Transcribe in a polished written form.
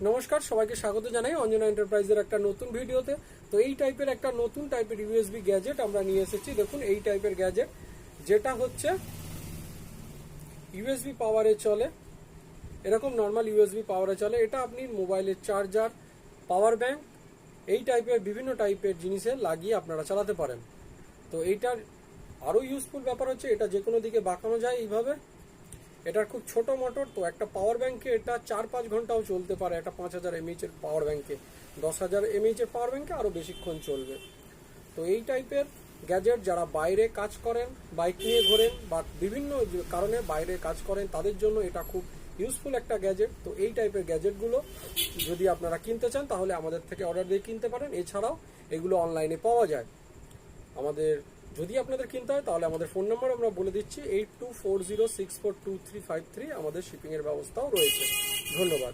নমস্কার, সবাইকে স্বাগত জানাই অঞ্জনা এন্টারপ্রাইজের একটা নতুন ভিডিওতে। তো এই টাইপের একটা নতুন টাইপের ইউএসবি গ্যাজেট আমরা নিয়ে এসেছি। দেখুন এই টাইপের গ্যাজেট, যেটা হচ্ছে ইউএসবি পাওয়ারে চলে, এরকম নর্মাল ইউএসবি পাওয়ারে চলে। এটা আপনি মোবাইলের চার্জার, পাওয়ার ব্যাংক, এই টাইপের বিভিন্ন টাইপের জিনিসে লাগিয়ে আপনারা চালাতে পারেন। তো এইটার আরও ইউজফুল ব্যাপার হচ্ছে এটা যে কোনো দিকে বাঁকানো যায় এইভাবে। এটার খুব ছোট মোটর, তো একটা পাওয়ার ব্যাংকে এটা 4-5 ঘন্টাও চলতে পারে। একটা 5000 mAh এর পাওয়ার ব্যাংকে, 10,000 mAh এর পাওয়ার ব্যাংকে আরও বেশিক্ষণ চলবে। তো এই টাইপের গ্যাজেট যারা বাইরে কাজ করেন, বাইক নিয়ে ঘোরেন বা বিভিন্ন কারণে বাইরে কাজ করেন, তাদের জন্য এটা খুব ইউজফুল একটা গ্যাজেট। তো এই টাইপের গ্যাজেটগুলো যদি আপনারা কিনতে চান তাহলে আমাদের থেকে অর্ডার দিয়ে কিনতে পারেন। এছাড়াও এগুলো অনলাইনে পাওয়া যায়। আমাদের যদি আপনাদের কিনতে হয় তাহলে আমাদের ফোন নাম্বার আমরা বলে দিচ্ছি 8240642353। আমাদের শিপিংয়ের ব্যবস্থাও রয়েছে। ধন্যবাদ।